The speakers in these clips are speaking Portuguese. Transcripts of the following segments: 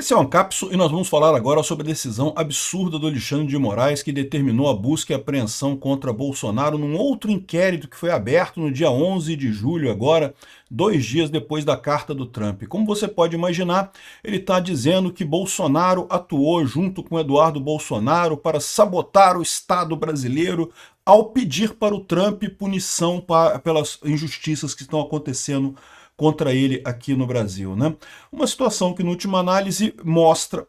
Esse é o Ancapso e nós vamos falar agora sobre a decisão absurda do Alexandre de Moraes que determinou a busca e apreensão contra Bolsonaro num outro inquérito que foi aberto no dia 11 de julho agora, 2 dias depois da carta do Trump. Como você pode imaginar, ele está dizendo que Bolsonaro atuou junto com Eduardo Bolsonaro para sabotar o Estado brasileiro ao pedir para o Trump punição pelas injustiças que estão acontecendo contra ele aqui no Brasil, né? Uma situação que, na última análise,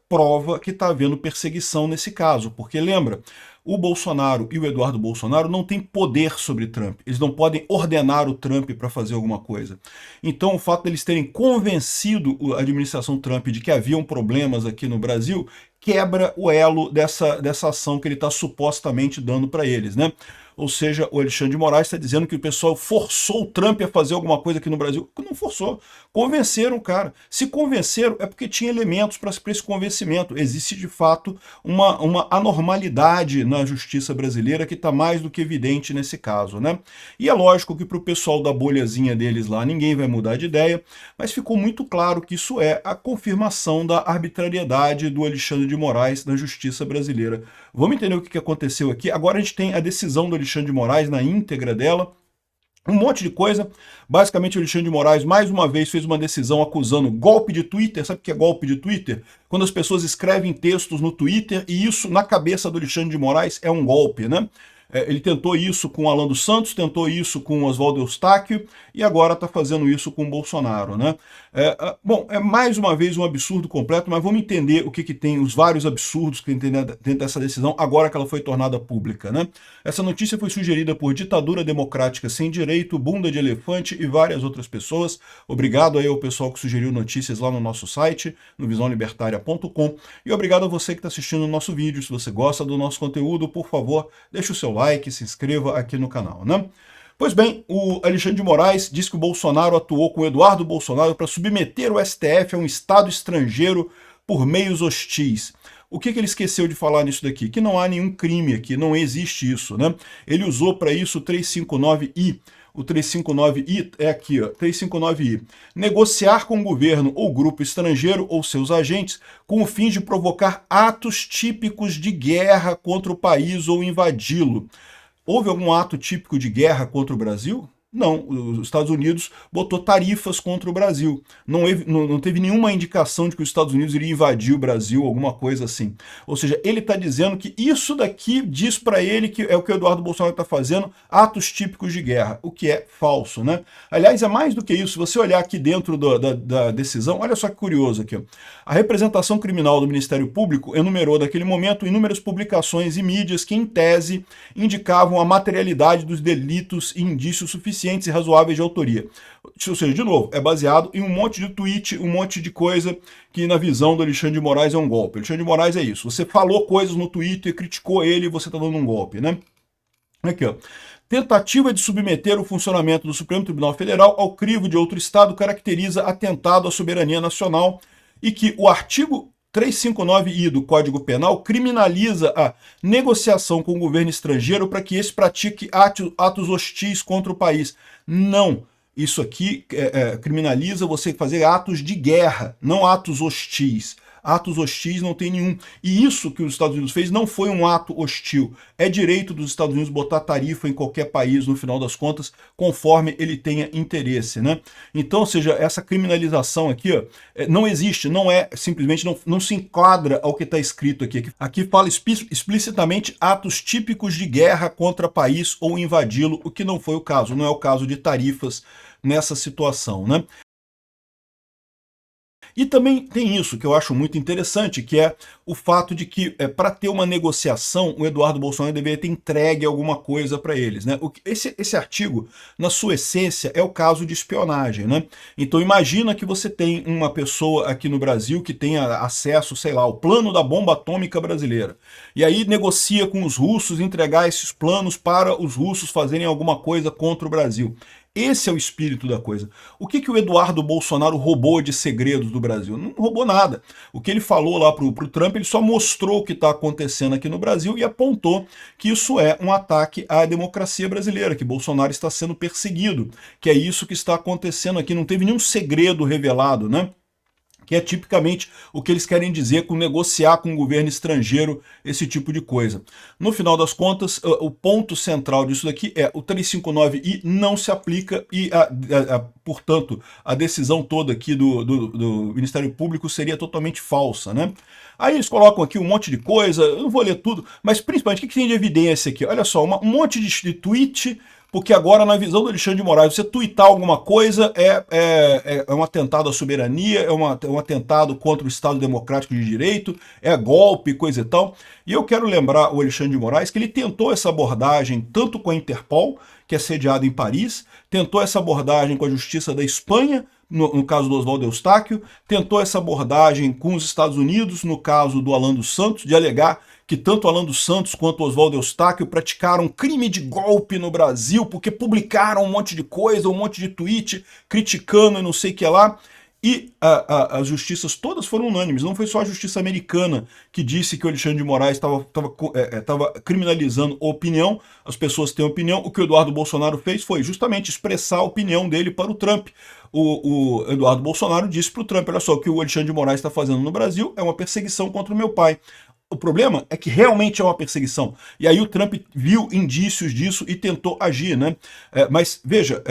prova que está havendo perseguição nesse caso, porque lembra, o Bolsonaro e o Eduardo Bolsonaro não têm poder sobre Trump, eles não podem ordenar o Trump para fazer alguma coisa. Então o fato deles terem convencido a administração Trump de que haviam problemas aqui no Brasil quebra o elo dessa ação que ele está supostamente dando para eles, né? Ou seja, o Alexandre de Moraes está dizendo que o pessoal forçou o Trump a fazer alguma coisa aqui no Brasil. Não forçou, convenceram o cara. Se convenceram é porque tinha elementos para esse convencimento. Existe de fato uma anormalidade na justiça brasileira que está mais do que evidente nesse caso, né? E é lógico que para o pessoal da bolhazinha deles lá ninguém vai mudar de ideia, mas ficou muito claro que isso é a confirmação da arbitrariedade do Alexandre de Moraes na justiça brasileira. Vamos entender o que aconteceu aqui. Agora a gente tem a decisão do Alexandre de Moraes na íntegra dela, um monte de coisa. Basicamente o Alexandre de Moraes mais uma vez fez uma decisão acusando golpe de Twitter. Sabe o que é golpe de Twitter? Quando as pessoas escrevem textos no Twitter e isso na cabeça do Alexandre de Moraes é um golpe, né? Ele tentou isso com Alan dos Santos, tentou isso com Oswaldo Eustáquio e agora está fazendo isso com Bolsonaro, né? Bom, é mais uma vez um absurdo completo, mas vamos entender o que tem, os vários absurdos que tem dentro dessa decisão agora que ela foi tornada pública, né? Essa notícia foi sugerida por Ditadura Democrática Sem Direito, Bunda de Elefante e várias outras pessoas. Obrigado aí ao pessoal que sugeriu notícias lá no nosso site, no visãolibertaria.com, e obrigado a você que está assistindo o nosso vídeo. Se você gosta do nosso conteúdo, por favor, deixe o seu like, se inscreva aqui no canal, né? Pois bem, o Alexandre de Moraes diz que o Bolsonaro atuou com o Eduardo Bolsonaro para submeter o STF a um Estado estrangeiro por meios hostis. O que ele esqueceu de falar nisso daqui? Que não há nenhum crime aqui, não existe isso, né? Ele usou para isso o 359-I. O 359-I é aqui, ó, 359-I. Negociar com o governo ou grupo estrangeiro ou seus agentes com o fim de provocar atos típicos de guerra contra o país ou invadi-lo. Houve algum ato típico de guerra contra o Brasil? Não, os Estados Unidos botou tarifas contra o Brasil. Não teve nenhuma indicação de que os Estados Unidos iriam invadir o Brasil, alguma coisa assim. Ou seja, ele está dizendo que isso daqui diz para ele que é o que o Eduardo Bolsonaro está fazendo, atos típicos de guerra, o que é falso, né? Aliás, é mais do que isso. Se você olhar aqui dentro da decisão, olha só que curioso aqui. Ó. A representação criminal do Ministério Público enumerou naquele momento inúmeras publicações e mídias que, em tese, indicavam a materialidade dos delitos e indícios suficientes e razoáveis de autoria. Ou seja, de novo, é baseado em um monte de tweet, um monte de coisa que na visão do Alexandre de Moraes é um golpe. Alexandre de Moraes é isso. Você falou coisas no Twitter, criticou ele e você está dando um golpe, né? Aqui, ó. Tentativa de submeter o funcionamento do Supremo Tribunal Federal ao crivo de outro Estado caracteriza atentado à soberania nacional e que o artigo 359-I do Código Penal criminaliza a negociação com o governo estrangeiro para que esse pratique atos hostis contra o país. Não. Isso aqui criminaliza você fazer atos de guerra, não atos hostis. Atos hostis não tem nenhum. E isso que os Estados Unidos fez não foi um ato hostil. É direito dos Estados Unidos botar tarifa em qualquer país, no final das contas, conforme ele tenha interesse, né? Então, ou seja, essa criminalização aqui ó, não existe, não é simplesmente, não se enquadra ao que está escrito aqui. Aqui fala explicitamente atos típicos de guerra contra país ou invadi-lo, o que não foi o caso, não é o caso de tarifas nessa situação, né? E também tem isso que eu acho muito interessante, que é o fato de que, para ter uma negociação, o Eduardo Bolsonaro deveria ter entregue alguma coisa para eles, né? Esse artigo, na sua essência, é o caso de espionagem, né? Então imagina que você tem uma pessoa aqui no Brasil que tenha acesso, sei lá, ao plano da bomba atômica brasileira. E aí negocia com os russos entregar esses planos para os russos fazerem alguma coisa contra o Brasil. Esse é o espírito da coisa. O que o Eduardo Bolsonaro roubou de segredos do Brasil? Não roubou nada. O que ele falou lá pro Trump, ele só mostrou o que está acontecendo aqui no Brasil e apontou que isso é um ataque à democracia brasileira, que Bolsonaro está sendo perseguido, que é isso que está acontecendo aqui. Não teve nenhum segredo revelado, né? que é tipicamente o que eles querem dizer com negociar com o governo estrangeiro, esse tipo de coisa. No final das contas, o ponto central disso daqui é o 359i não se aplica e, portanto, a decisão toda aqui do Ministério Público seria totalmente falsa, né? Aí eles colocam aqui um monte de coisa, eu não vou ler tudo, mas principalmente o que tem de evidência aqui? Olha só, um monte de tweet, porque agora, na visão do Alexandre de Moraes, você tuitar alguma coisa é um atentado à soberania, é um atentado contra o Estado Democrático de Direito, é golpe, coisa e tal. E eu quero lembrar o Alexandre de Moraes que ele tentou essa abordagem tanto com a Interpol, que é sediada em Paris, tentou essa abordagem com a Justiça da Espanha, no caso do Oswaldo Eustáquio, tentou essa abordagem com os Estados Unidos, no caso do Alan dos Santos, de alegar que tanto Alan dos Santos quanto Oswaldo Eustáquio praticaram crime de golpe no Brasil, porque publicaram um monte de coisa, um monte de tweet criticando e não sei o que lá. E as justiças todas foram unânimes, não foi só a justiça americana que disse que o Alexandre de Moraes estava criminalizando a opinião, as pessoas têm opinião. O que o Eduardo Bolsonaro fez foi justamente expressar a opinião dele para o Trump. O Eduardo Bolsonaro disse para o Trump, olha só, o que o Alexandre de Moraes está fazendo no Brasil é uma perseguição contra o meu pai. O problema é que realmente é uma perseguição. E aí o Trump viu indícios disso e tentou agir, né? Mas veja,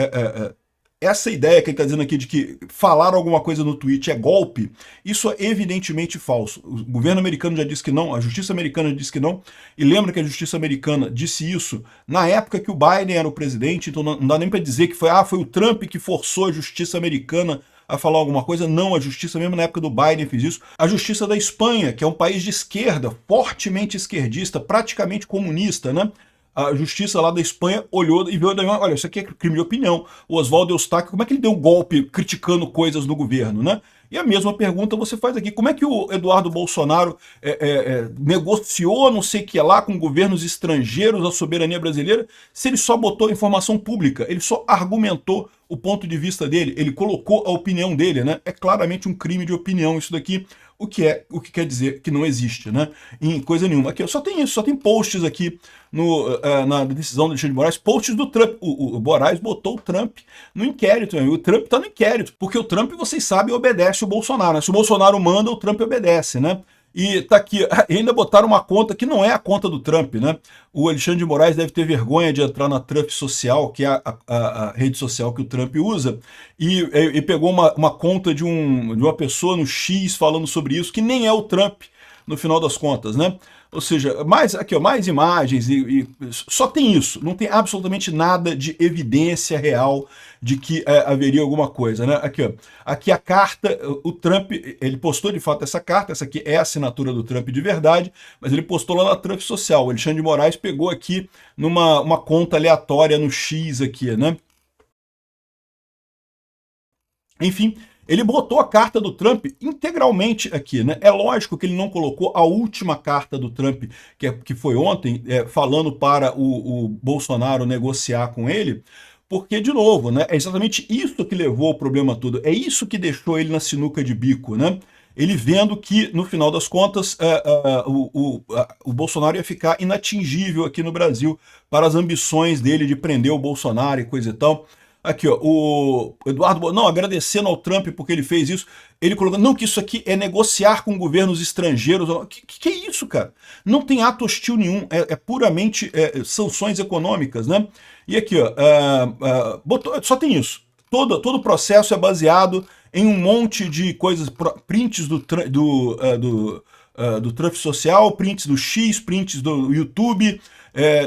essa ideia que ele está dizendo aqui de que falar alguma coisa no tweet é golpe, isso é evidentemente falso. O governo americano já disse que não, a justiça americana já disse que não, e lembra que a justiça americana disse isso na época que o Biden era o presidente, então não dá nem para dizer que foi o Trump que forçou a justiça americana a falar alguma coisa. Não, a justiça, mesmo na época do Biden, fez isso. A justiça da Espanha, que é um país de esquerda, fortemente esquerdista, praticamente comunista, né? A justiça lá da Espanha olhou e viu, olha, isso aqui é crime de opinião. O Oswaldo Eustáquio, como é que ele deu um golpe criticando coisas no governo, né? E a mesma pergunta você faz aqui, como é que o Eduardo Bolsonaro negociou não sei o que lá com governos estrangeiros a soberania brasileira, se ele só botou informação pública, ele só argumentou o ponto de vista dele, ele colocou a opinião dele, né? É claramente um crime de opinião isso daqui, o que quer dizer que não existe, né? Em coisa nenhuma. Aqui só tem isso, só tem posts aqui na decisão do Alexandre de Moraes, posts do Trump. O Moraes botou o Trump no inquérito, o Trump está no inquérito, porque o Trump, vocês sabem, obedece o Bolsonaro, né? Se o Bolsonaro manda, o Trump obedece, né? E tá aqui, ainda botaram uma conta que não é a conta do Trump, né? O Alexandre de Moraes deve ter vergonha de entrar na Trump Social, que é a rede social que o Trump usa, e pegou uma conta de uma pessoa no X falando sobre isso, que nem é o Trump, no final das contas, né? Ou seja, mais imagens e só tem isso, não tem absolutamente nada de evidência real de que haveria alguma coisa, né? Aqui a carta, o Trump, ele postou de fato essa carta, essa aqui é a assinatura do Trump de verdade, mas ele postou lá na Trump Social. O Alexandre de Moraes pegou aqui numa conta aleatória no X aqui, né? Enfim, ele botou a carta do Trump integralmente aqui, né? É lógico que ele não colocou a última carta do Trump, que foi ontem, falando para o Bolsonaro negociar com ele, porque, de novo, né, é exatamente isso que levou ao problema todo, é isso que deixou ele na sinuca de bico, né? Ele vendo que, no final das contas, o Bolsonaro ia ficar inatingível aqui no Brasil para as ambições dele de prender o Bolsonaro e coisa e tal. Aqui, ó, o Eduardo, não, agradecendo ao Trump porque ele fez isso, ele colocou, não, que isso aqui é negociar com governos estrangeiros. Que é isso, cara? Não tem ato hostil nenhum, é puramente sanções econômicas, né? E aqui, ó, só tem isso. Todo o processo é baseado em um monte de coisas, prints do Trump Social, prints do X, prints do YouTube,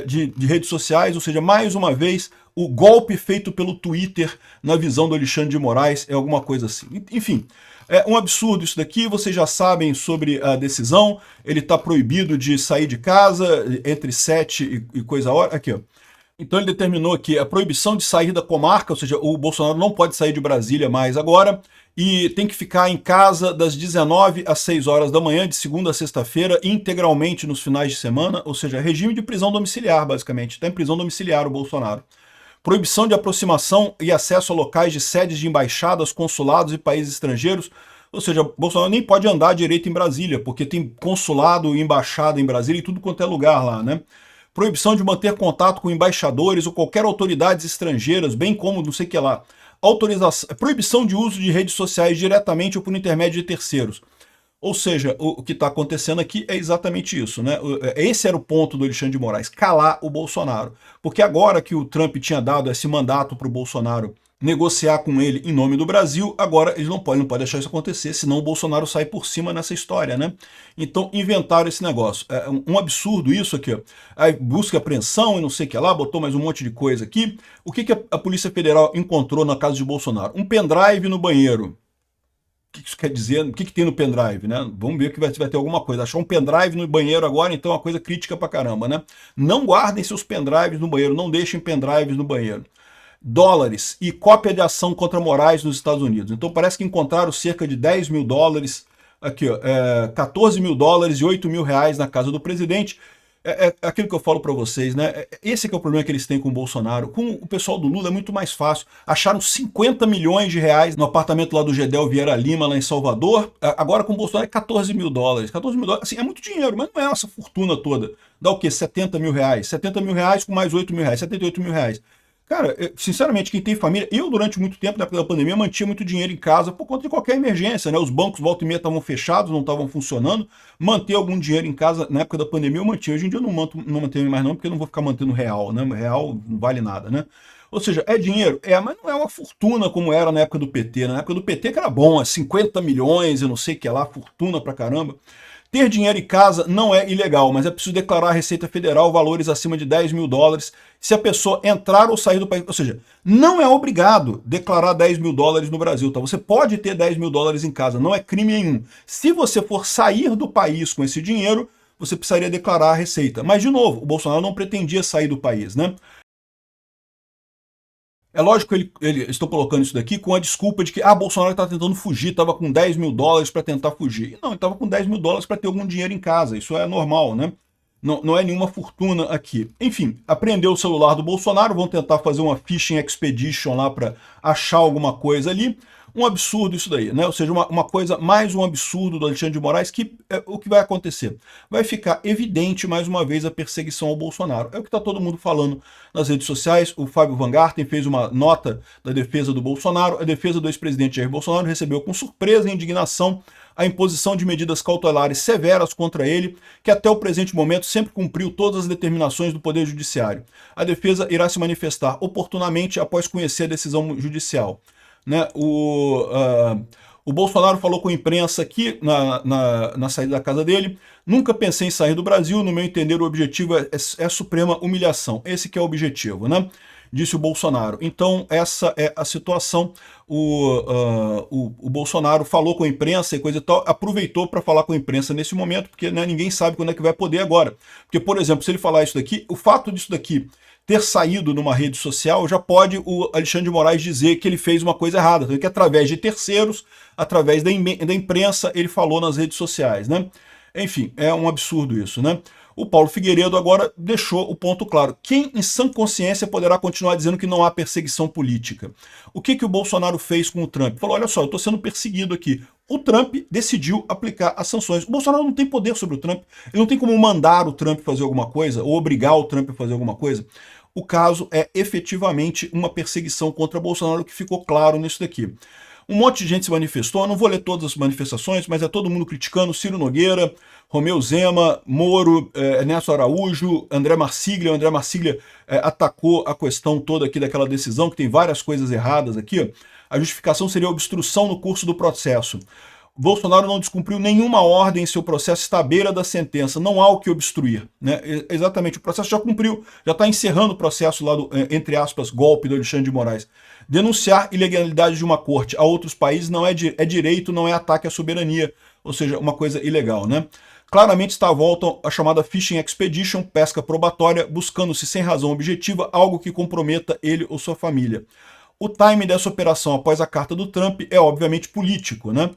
de redes sociais, ou seja, mais uma vez, o golpe feito pelo Twitter na visão do Alexandre de Moraes é alguma coisa assim. Enfim, é um absurdo isso daqui, vocês já sabem sobre a decisão, ele está proibido de sair de casa entre 7 e coisa hora. Aqui, ó. Então ele determinou aqui a proibição de sair da comarca, ou seja, o Bolsonaro não pode sair de Brasília mais agora, e tem que ficar em casa das 19 às 6 horas da manhã, de segunda a sexta-feira, integralmente nos finais de semana, ou seja, regime de prisão domiciliar, basicamente. Está em prisão domiciliar o Bolsonaro. Proibição de aproximação e acesso a locais de sedes de embaixadas, consulados e países estrangeiros, ou seja, Bolsonaro nem pode andar direito em Brasília, porque tem consulado e embaixada em Brasília e tudo quanto é lugar lá, né? Proibição de manter contato com embaixadores ou qualquer autoridades estrangeiras, bem como não sei o que lá. proibição de uso de redes sociais diretamente ou por intermédio de terceiros. Ou seja, o que está acontecendo aqui é exatamente isso, né? Esse era o ponto do Alexandre de Moraes, calar o Bolsonaro. Porque agora que o Trump tinha dado esse mandato para o Bolsonaro negociar com ele em nome do Brasil, agora ele não pode deixar isso acontecer, senão o Bolsonaro sai por cima nessa história, né? Então inventaram esse negócio. É um absurdo isso aqui, ó. Aí busca apreensão e não sei o que lá, botou mais um monte de coisa aqui. O que a Polícia Federal encontrou na casa de Bolsonaro? Um pendrive no banheiro. O que isso quer dizer? O que tem no pendrive, né? Vamos ver que vai ter alguma coisa. Achar um pendrive no banheiro agora, então é uma coisa crítica pra caramba, né? Não guardem seus pendrives no banheiro, não deixem pendrives no banheiro. Dólares e cópia de ação contra Moraes nos Estados Unidos. Então parece que encontraram cerca de 10 mil dólares, aqui ó, 14 mil dólares e 8 mil reais na casa do presidente. É aquilo que eu falo para vocês, né? Esse que é o problema que eles têm com o Bolsonaro. Com o pessoal do Lula é muito mais fácil. Acharam 50 milhões de reais no apartamento lá do Gedel Vieira Lima, lá em Salvador. Agora com o Bolsonaro é 14 mil dólares. 14 mil dólares, assim, é muito dinheiro, mas não é essa fortuna toda. Dá o quê? 70 mil reais. 70 mil reais com mais 8 mil reais. 78 mil reais. Cara, sinceramente, quem tem família... Eu, durante muito tempo, na época da pandemia, mantinha muito dinheiro em casa por conta de qualquer emergência, né? Os bancos, volta e meia, estavam fechados, não estavam funcionando. Manter algum dinheiro em casa, na época da pandemia, eu mantinha. Hoje em dia eu não mantenho mais não, porque eu não vou ficar mantendo real, né? Real não vale nada, né? Ou seja, é dinheiro? Mas não é uma fortuna como era na época do PT. Na época do PT que era bom, 50 milhões, eu não sei o que lá, fortuna pra caramba. Ter dinheiro em casa não é ilegal, mas é preciso declarar à Receita Federal valores acima de 10 mil dólares se a pessoa entrar ou sair do país. Ou seja, não é obrigado declarar 10 mil dólares no Brasil, tá? Você pode ter 10 mil dólares em casa, não é crime nenhum. Se você for sair do país com esse dinheiro, você precisaria declarar à Receita. Mas, de novo, o Bolsonaro não pretendia sair do país, né? É lógico que estou colocando isso daqui com a desculpa de que Bolsonaro está tentando fugir, estava com 10 mil dólares para tentar fugir. Não, ele estava com 10 mil dólares para ter algum dinheiro em casa, isso é normal, né? Não é nenhuma fortuna aqui. Enfim, apreendeu o celular do Bolsonaro, vão tentar fazer uma phishing expedition lá para achar alguma coisa ali. Um absurdo isso daí, né? Ou seja, uma coisa, mais um absurdo do Alexandre de Moraes, que o que vai acontecer? Vai ficar evidente, mais uma vez, a perseguição ao Bolsonaro. É o que está todo mundo falando nas redes sociais. O Fábio Van Garten fez uma nota da defesa do Bolsonaro. A defesa do ex-presidente Jair Bolsonaro recebeu com surpresa e indignação a imposição de medidas cautelares severas contra ele, que até o presente momento sempre cumpriu todas as determinações do Poder Judiciário. A defesa irá se manifestar oportunamente após conhecer a decisão judicial. Né? O Bolsonaro falou com a imprensa aqui na saída da casa dele: nunca pensei em sair do Brasil, no meu entender o objetivo é suprema humilhação. Esse que é o objetivo, né? Disse o Bolsonaro. Então essa é a situação. O Bolsonaro falou com a imprensa e coisa e tal, aproveitou para falar com a imprensa nesse momento, porque né, ninguém sabe quando é que vai poder agora. Porque, por exemplo, se ele falar isso daqui, o fato disso daqui ter saído numa rede social, já pode o Alexandre de Moraes dizer que ele fez uma coisa errada, que através de terceiros, através da imprensa, ele falou nas redes sociais, né? Enfim, é um absurdo isso, né? O Paulo Figueiredo agora deixou o ponto claro. Quem em sã consciência poderá continuar dizendo que não há perseguição política? O que o Bolsonaro fez com o Trump? Falou, olha só, eu estou sendo perseguido aqui. O Trump decidiu aplicar as sanções. O Bolsonaro não tem poder sobre o Trump. Ele não tem como mandar o Trump fazer alguma coisa ou obrigar o Trump a fazer alguma coisa. O caso é efetivamente uma perseguição contra Bolsonaro, que ficou claro nisso daqui. Um monte de gente se manifestou, eu não vou ler todas as manifestações, mas é todo mundo criticando Ciro Nogueira, Romeu Zema, Moro, Ernesto Araújo, André Marsiglia. O André Marsiglia atacou a questão toda aqui daquela decisão, que tem várias coisas erradas aqui. Ó. A justificação seria obstrução no curso do processo. Bolsonaro não descumpriu nenhuma ordem, seu processo está à beira da sentença, não há o que obstruir. Né? Exatamente, o processo já cumpriu, já está encerrando o processo lá do, entre aspas, golpe do Alexandre de Moraes. Denunciar ilegalidade de uma corte a outros países não é direito, não é ataque à soberania, ou seja, uma coisa ilegal. Né? Claramente está à volta a chamada Fishing Expedition, pesca probatória, buscando-se sem razão objetiva algo que comprometa ele ou sua família. O time dessa operação após a carta do Trump é obviamente político, né?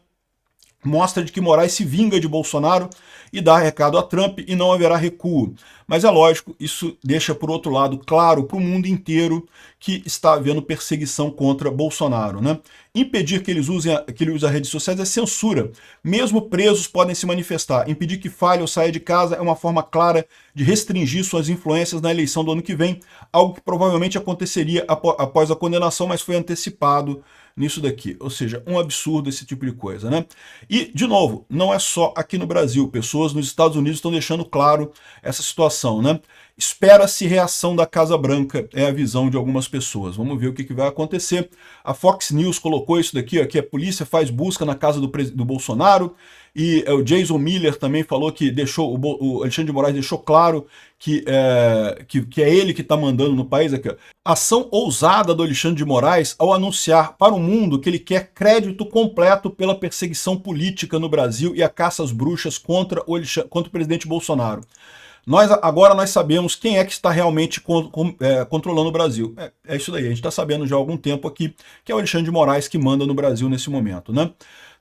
Mostra de que Moraes se vinga de Bolsonaro e dá recado a Trump e não haverá recuo. Mas é lógico, isso deixa, por outro lado, claro para o mundo inteiro que está havendo perseguição contra Bolsonaro, né? Impedir que ele use as redes sociais é censura. Mesmo presos podem se manifestar. Impedir que fale ou saia de casa é uma forma clara de restringir suas influências na eleição do ano que vem, algo que provavelmente aconteceria após a condenação, mas foi antecipado nisso daqui. Ou seja, um absurdo esse tipo de coisa, né? E, de novo, não é só aqui no Brasil. Pessoas nos Estados Unidos estão deixando claro essa situação, né? Espera-se reação da Casa Branca, é a visão de algumas pessoas. Vamos ver o que vai acontecer. A Fox News colocou isso daqui, ó, que a polícia faz busca na casa do Bolsonaro, e o Jason Miller também falou que o Alexandre de Moraes deixou claro que é ele que está mandando no país. Aqui, ó. Ação ousada do Alexandre de Moraes ao anunciar para o mundo que ele quer crédito completo pela perseguição política no Brasil e a caça às bruxas contra o presidente Bolsonaro. Agora nós sabemos quem é que está realmente controlando o Brasil. É isso daí, a gente está sabendo já há algum tempo aqui que é o Alexandre de Moraes que manda no Brasil nesse momento, né?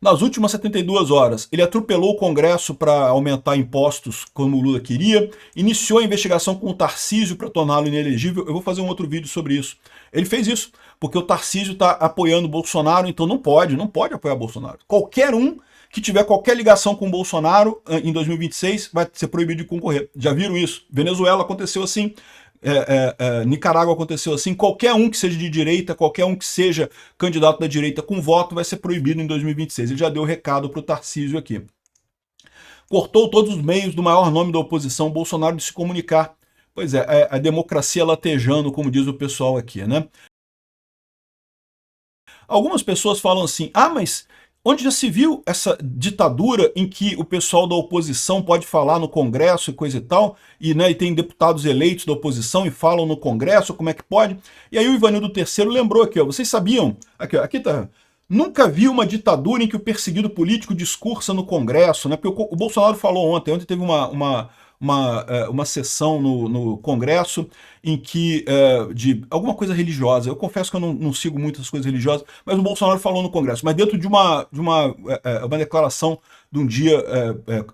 Nas últimas 72 horas, ele atropelou o Congresso para aumentar impostos como o Lula queria, iniciou a investigação com o Tarcísio para torná-lo inelegível. Eu vou fazer um outro vídeo sobre isso. Ele fez isso porque o Tarcísio está apoiando o Bolsonaro, então não pode apoiar Bolsonaro. Qualquer um que tiver qualquer ligação com o Bolsonaro em 2026 vai ser proibido de concorrer. Já viram isso? Venezuela aconteceu assim, Nicarágua aconteceu assim. Qualquer um que seja de direita, qualquer um que seja candidato da direita com voto vai ser proibido em 2026. Ele já deu o recado para o Tarcísio aqui. Cortou todos os meios do maior nome da oposição, Bolsonaro, de se comunicar. Pois é, a democracia latejando, como diz o pessoal aqui, né? Algumas pessoas falam assim, mas onde já se viu essa ditadura em que o pessoal da oposição pode falar no Congresso e coisa e tal, e tem deputados eleitos da oposição e falam no Congresso, como é que pode? E aí o Ivanildo III lembrou aqui, ó, vocês sabiam, aqui tá, nunca vi uma ditadura em que o perseguido político discursa no Congresso, né? Porque o Bolsonaro falou ontem teve uma sessão no Congresso em que de alguma coisa religiosa. Eu confesso que eu não sigo muitas coisas religiosas, mas o Bolsonaro falou no Congresso, mas dentro de uma declaração de um dia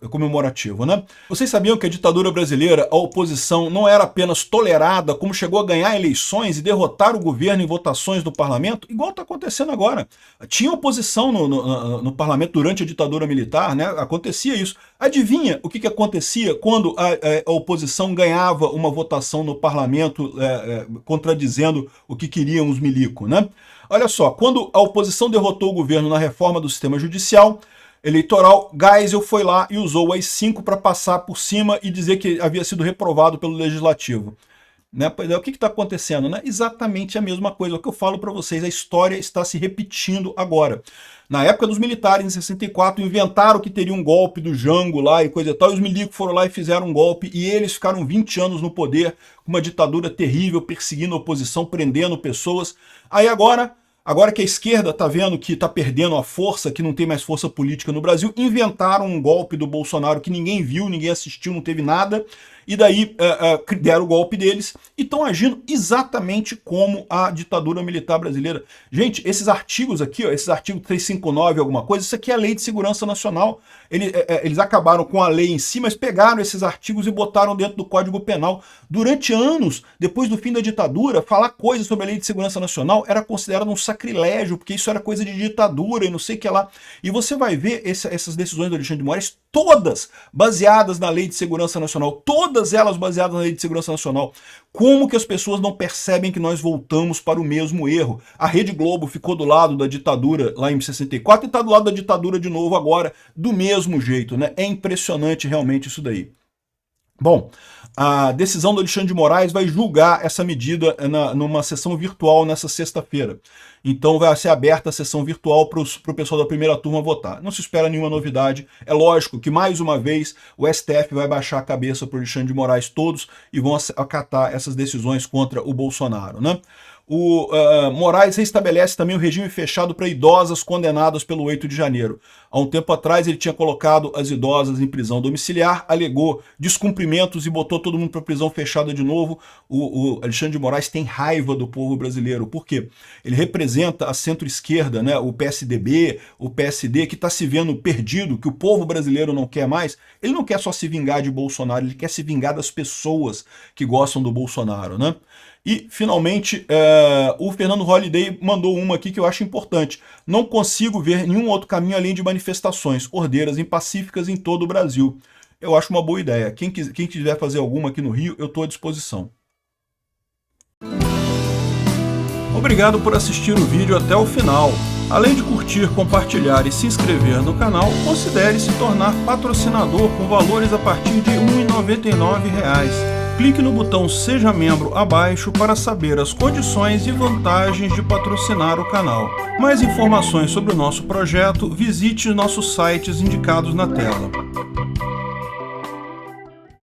comemorativo, né? Vocês sabiam que a ditadura brasileira, a oposição, não era apenas tolerada, como chegou a ganhar eleições e derrotar o governo em votações do parlamento? Igual está acontecendo agora. Tinha oposição no parlamento durante a ditadura militar, né? Acontecia isso. Adivinha o que acontecia quando a oposição ganhava uma votação no parlamento contradizendo o que queriam os milicos, né? Olha só, quando a oposição derrotou o governo na reforma do sistema judicial eleitoral, Geisel foi lá e usou o AI-5 para passar por cima e dizer que havia sido reprovado pelo Legislativo. Né? O que está acontecendo? Né? Exatamente a mesma coisa. O que eu falo para vocês, a história está se repetindo agora. Na época dos militares, em 64, inventaram que teria um golpe do Jango lá e coisa e tal, e os milicos foram lá e fizeram um golpe, e eles ficaram 20 anos no poder, com uma ditadura terrível, perseguindo a oposição, prendendo pessoas. Aí agora que a esquerda está vendo que está perdendo a força, que não tem mais força política no Brasil, inventaram um golpe do Bolsonaro que ninguém viu, ninguém assistiu, não teve nada, e daí deram o golpe deles e estão agindo exatamente como a ditadura militar brasileira. Gente, esses artigos aqui, ó, esses artigos 359 alguma coisa, isso aqui é a Lei de Segurança Nacional. Eles acabaram com a lei em si, mas pegaram esses artigos e botaram dentro do Código Penal. Durante anos, depois do fim da ditadura, falar coisas sobre a Lei de Segurança Nacional era considerado um sacrilégio, porque isso era coisa de ditadura e não sei o que lá. E você vai ver essas decisões do Alexandre de Moraes, todas baseadas na Lei de Segurança Nacional, todas elas baseadas na Lei de Segurança Nacional. Como que as pessoas não percebem que nós voltamos para o mesmo erro? A Rede Globo ficou do lado da ditadura lá em 64 e está do lado da ditadura de novo agora, do mesmo jeito, né? É impressionante realmente isso daí. Bom, a decisão do Alexandre de Moraes vai julgar essa medida numa sessão virtual nessa sexta-feira. Então vai ser aberta a sessão virtual para o pessoal da primeira turma votar. Não se espera nenhuma novidade. É lógico que, mais uma vez, o STF vai baixar a cabeça para o Alexandre de Moraes todos e vão acatar essas decisões contra o Bolsonaro, né? O Moraes restabelece também o regime fechado para idosas condenadas pelo 8 de janeiro. Há um tempo atrás ele tinha colocado as idosas em prisão domiciliar, alegou descumprimentos e botou todo mundo para prisão fechada de novo. O Alexandre de Moraes tem raiva do povo brasileiro. Por quê? Ele representa a centro-esquerda, né? O PSDB, o PSD, que está se vendo perdido, que o povo brasileiro não quer mais. Ele não quer só se vingar de Bolsonaro, ele quer se vingar das pessoas que gostam do Bolsonaro, né? E, finalmente, o Fernando Holliday mandou uma aqui que eu acho importante. Não consigo ver nenhum outro caminho além de manifestações ordeiras e pacíficas em todo o Brasil. Eu acho uma boa ideia. Quem quiser fazer alguma aqui no Rio, eu estou à disposição. Obrigado por assistir o vídeo até o final. Além de curtir, compartilhar e se inscrever no canal, considere se tornar patrocinador com valores a partir de R$ 1,99. Clique no botão Seja Membro abaixo para saber as condições e vantagens de patrocinar o canal. Mais informações sobre o nosso projeto, visite nossos sites indicados na tela.